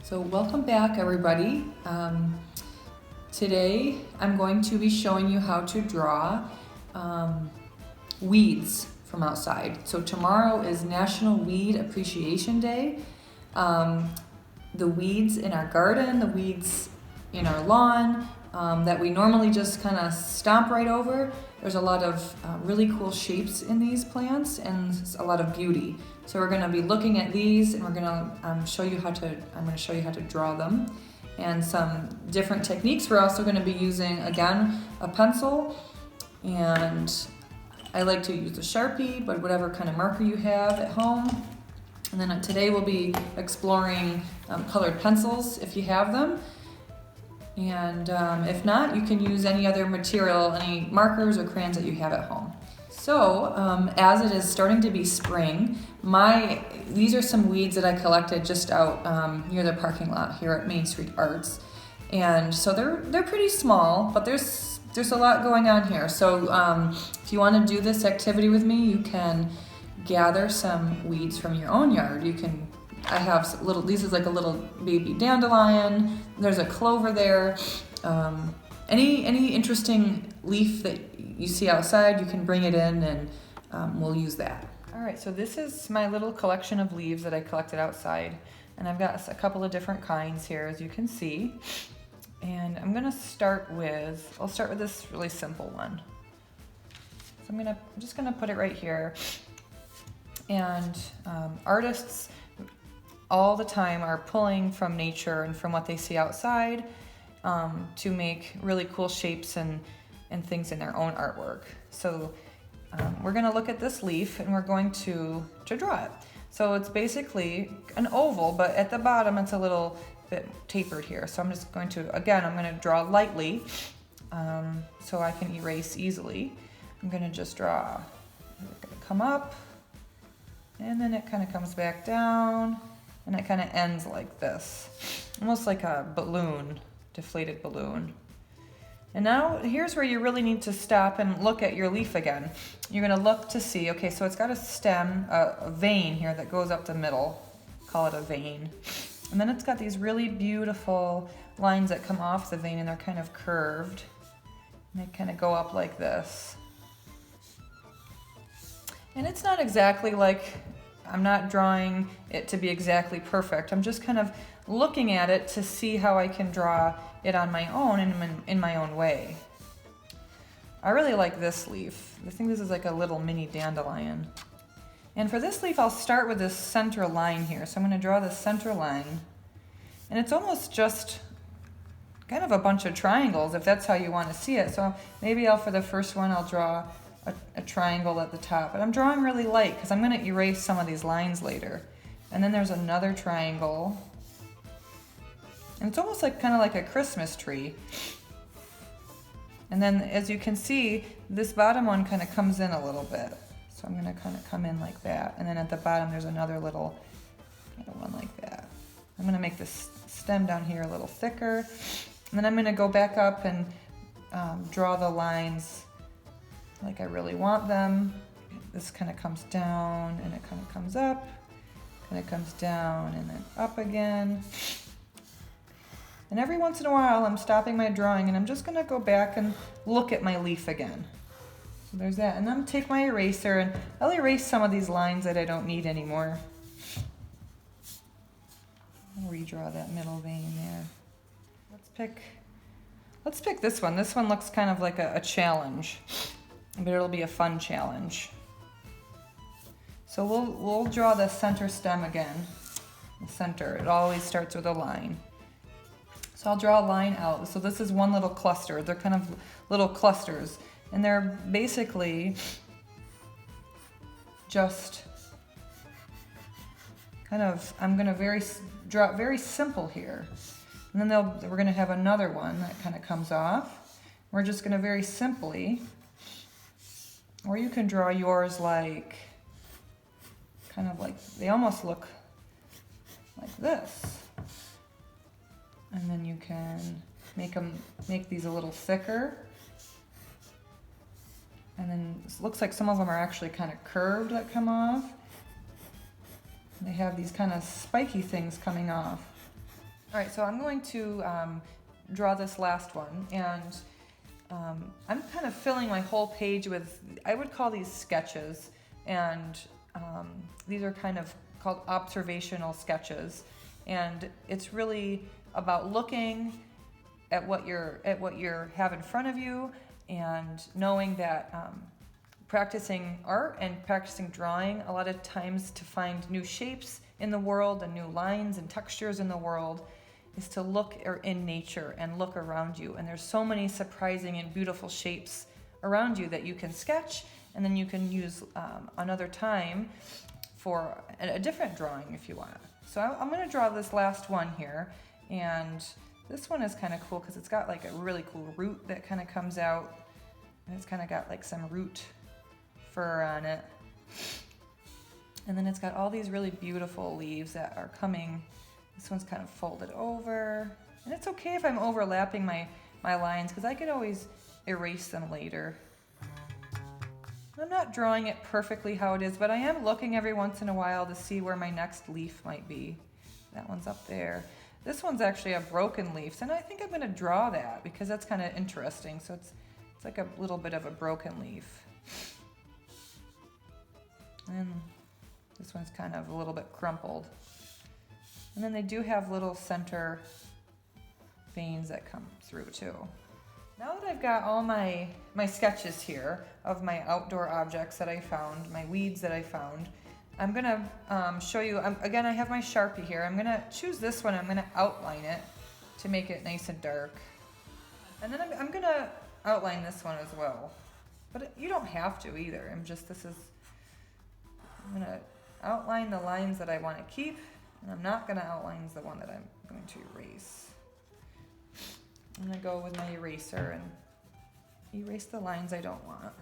So welcome back, everybody. Today I'm going to be showing you how to draw weeds from outside. So tomorrow is National Weed Appreciation Day. The weeds in our garden, the weeds in our lawn that we normally just kind of stomp right over. There's a lot of really cool shapes in these plants and a lot of beauty. So we're going to be looking at these, and we're going to show you how to. I'm going to show you how to draw them, and some different techniques. We're also going to be using again a pencil, and I like to use a Sharpie, but whatever kind of marker you have at home. And then today we'll be exploring colored pencils if you have them. And if not, you can use any other material, any markers or crayons that you have at home. So as it is starting to be spring, these are some weeds that I collected just out near the parking lot here at Main Street Arts. And so they're pretty small, but there's a lot going on here. So if you want to do this activity with me, you can gather some weeds from your own yard. I have these is like a little baby dandelion. There's a clover there. Any interesting leaf that you see outside, you can bring it in, and we'll use that. All right, so this is my little collection of leaves that I collected outside, and I've got a couple of different kinds here, as you can see. And I'll start with this really simple one. So I'm just gonna put it right here. And artists all the time are pulling from nature and from what they see outside to make really cool shapes and things in their own artwork. So we're going to look at this leaf, and we're going to draw it. So it's basically an oval, but at the bottom it's a little bit tapered here. So I'm just going to, again, I'm going to draw lightly so I can erase easily. I'm going to just draw, it's going to come up, and then it kind of comes back down, and it kind of ends like this, almost like a balloon, deflated balloon. And now here's where you really need to stop and look at your leaf again. You're going to look to see, okay, so it's got a stem, a vein here that goes up the middle, call it a vein. And then it's got these really beautiful lines that come off the vein, and they're kind of curved, and they kind of go up like this. And it's not exactly like, I'm not drawing it to be exactly perfect. I'm just kind of looking at it to see how I can draw it on my own and in my own way. I really like this leaf. I think this is like a little mini dandelion. And for this leaf, I'll start with this center line here. So I'm going to draw the center line. And it's almost just kind of a bunch of triangles, if that's how you want to see it. So maybe for the first one, I'll draw a triangle at the top, but I'm drawing really light because I'm going to erase some of these lines later. And then there's another triangle, and it's almost like kind of like a Christmas tree. And then, as you can see, this bottom one kind of comes in a little bit, so I'm going to kind of come in like that. And then at the bottom there's another little one like that. I'm going to make this stem down here a little thicker, and then I'm going to go back up and draw the lines like I really want them. This kind of comes down, and it kind of comes up, and it comes down, and then up again. And every once in a while I'm stopping my drawing, and I'm just going to go back and look at my leaf again. So there's that. And then take my eraser, and I'll erase some of these lines that I don't need anymore. I'll redraw that middle vein there. Let's pick this one. This one looks kind of like a challenge, but it'll be a fun challenge. So we'll draw the center stem again. The center, it always starts with a line. So I'll draw a line out. So this is one little cluster. They're kind of little clusters, and they're basically just kind of, I'm going to draw it very simple here. And then we're going to have another one that kind of comes off. We're just going to very simply, or you can draw yours like, kind of like, they almost look like this. And then you can make these a little thicker. And then it looks like some of them are actually kind of curved that come off. They have these kind of spiky things coming off. All right, so I'm going to draw this last one, and I'm kind of filling my whole page with, I would call these sketches, and these are kind of called observational sketches, and it's really about looking at what you have in front of you, and knowing that practicing art and practicing drawing a lot of times to find new shapes in the world and new lines and textures in the world is to look in nature and look around you. And there's so many surprising and beautiful shapes around you that you can sketch, and then you can use another time for a different drawing if you want. So I'm going to draw this last one here, and this one is kind of cool because it's got like a really cool root that kind of comes out, and it's kind of got like some root fur on it. And then it's got all these really beautiful leaves that are coming. This one's kind of folded over. And it's okay if I'm overlapping my lines because I could always erase them later. I'm not drawing it perfectly how it is, but I am looking every once in a while to see where my next leaf might be. That one's up there. This one's actually a broken leaf, and I think I'm gonna draw that because that's kind of interesting. So it's like a little bit of a broken leaf. And this one's kind of a little bit crumpled. And then they do have little center veins that come through too. Now that I've got all my sketches here of my outdoor objects that I found, my weeds that I found, I'm gonna show you, again I have my Sharpie here. I'm gonna choose this one, I'm gonna outline it to make it nice and dark. And then I'm gonna outline this one as well. But you don't have to either, I'm gonna outline the lines that I want to keep, and I'm not going to outline the one that I'm going to erase. I'm going to go with my eraser and erase the lines I don't want.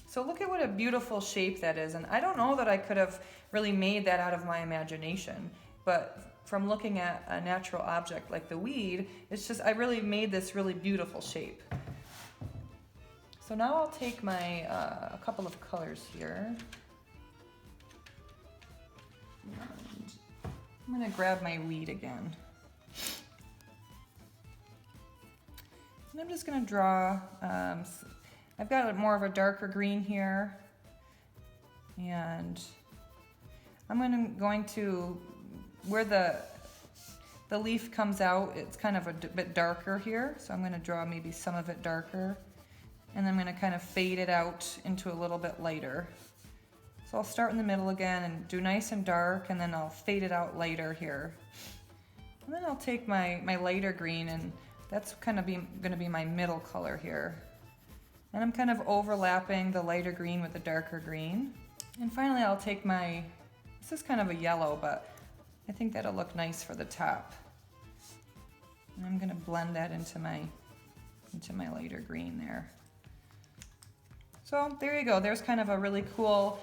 So look at what a beautiful shape that is, and I don't know that I could have really made that out of my imagination, but from looking at a natural object like the weed, it's just I really made this really beautiful shape. So now I'll take my a couple of colors here. And I'm gonna grab my weed again. And I'm just gonna draw, I've got more of a darker green here. And I'm going to, where the leaf comes out, it's kind of a bit darker here. So I'm gonna draw maybe some of it darker. And I'm gonna kind of fade it out into a little bit lighter. So I'll start in the middle again and do nice and dark, and then I'll fade it out lighter here. And then I'll take my lighter green, and that's kind of gonna be my middle color here. And I'm kind of overlapping the lighter green with the darker green. And finally I'll take this is kind of a yellow, but I think that'll look nice for the top. And I'm gonna blend that into my lighter green there. So there you go, there's kind of a really cool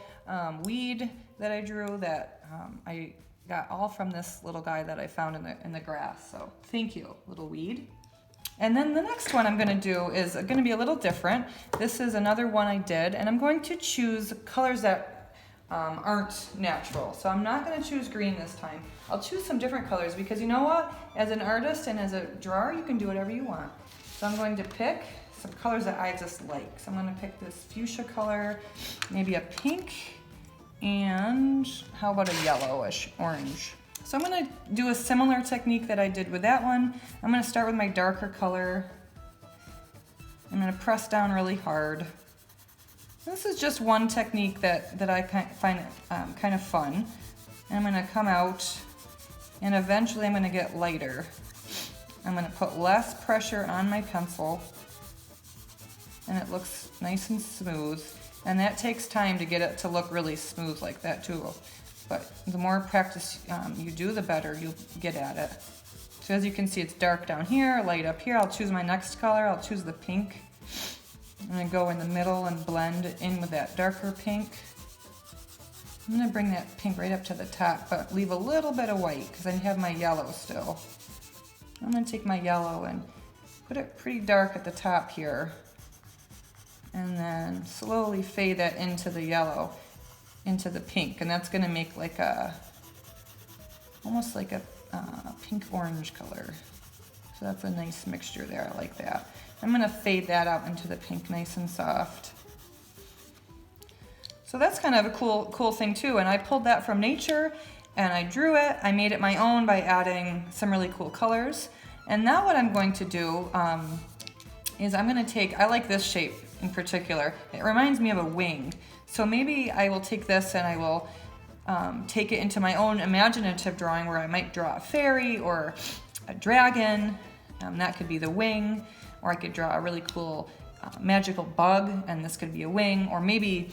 weed that I drew that I got all from this little guy that I found in the grass. So thank you, little weed. And then the next one I'm gonna do is gonna be a little different. This is another one I did, and I'm going to choose colors that aren't natural. So I'm not gonna choose green this time. I'll choose some different colors because you know what? As an artist and as a drawer, you can do whatever you want. So I'm going to pick some colors that I just like. So I'm gonna pick this fuchsia color, maybe a pink, and how about a yellowish orange? So I'm gonna do a similar technique that I did with that one. I'm gonna start with my darker color. I'm gonna press down really hard. This is just one technique that I find kind of fun. And I'm gonna come out, and eventually I'm gonna get lighter. I'm gonna put less pressure on my pencil, and it looks nice and smooth. And that takes time to get it to look really smooth like that too. But the more practice you do, the better you'll get at it. So as you can see, it's dark down here, light up here. I'll choose my next color. I'll choose the pink. I'm gonna go in the middle and blend in with that darker pink. I'm gonna bring that pink right up to the top, but leave a little bit of white because I have my yellow still. I'm gonna take my yellow and put it pretty dark at the top here. And then slowly fade that into the yellow, into the pink. And that's gonna make like almost like a pink orange color. So that's a nice mixture there, I like that. I'm gonna fade that out into the pink nice and soft. So that's kind of a cool thing too, and I pulled that from nature and I drew it. I made it my own by adding some really cool colors. And now what I'm going to do is I'm gonna take, I like this shape in particular. It reminds me of a wing. So maybe I will take this and I will take it into my own imaginative drawing where I might draw a fairy or a dragon. That could be the wing, or I could draw a really cool magical bug and this could be a wing, or maybe,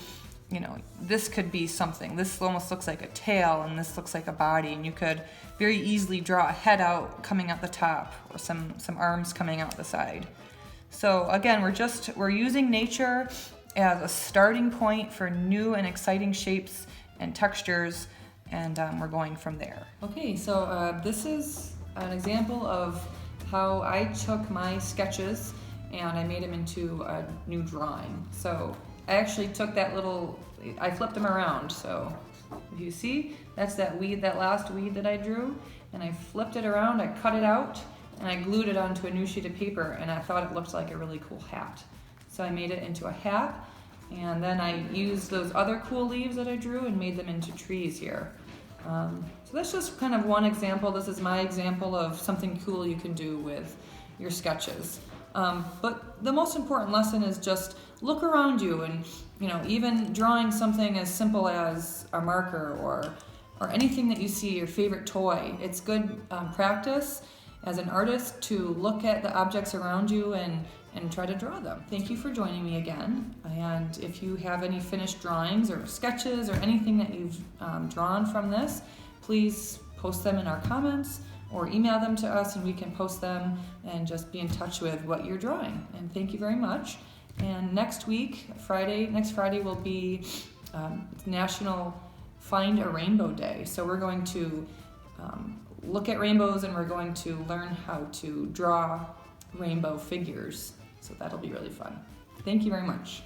you know, this could be something. This almost looks like a tail and this looks like a body, and you could very easily draw a head out coming out the top, or some arms coming out the side. So again, we're using nature as a starting point for new and exciting shapes and textures, and we're going from there. Okay, so this is an example of how I took my sketches and I made them into a new drawing. So I actually took that I flipped them around. So if you see, that's that last weed that I drew, and I flipped it around, I cut it out, and I glued it onto a new sheet of paper, and I thought it looked like a really cool hat. So I made it into a hat, and then I used those other cool leaves that I drew and made them into trees here. So that's just kind of one example. This is my example of something cool you can do with your sketches. But the most important lesson is just look around you, and you know, even drawing something as simple as a marker or anything that you see, your favorite toy. It's good practice as an artist to look at the objects around you and try to draw them. Thank you for joining me again. And if you have any finished drawings or sketches or anything that you've drawn from this, please post them in our comments or email them to us and we can post them and just be in touch with what you're drawing. And thank you very much. And next week, next Friday will be National Find a Rainbow Day. So we're going to look at rainbows and we're going to learn how to draw rainbow figures. So that'll be really fun. Thank you very much.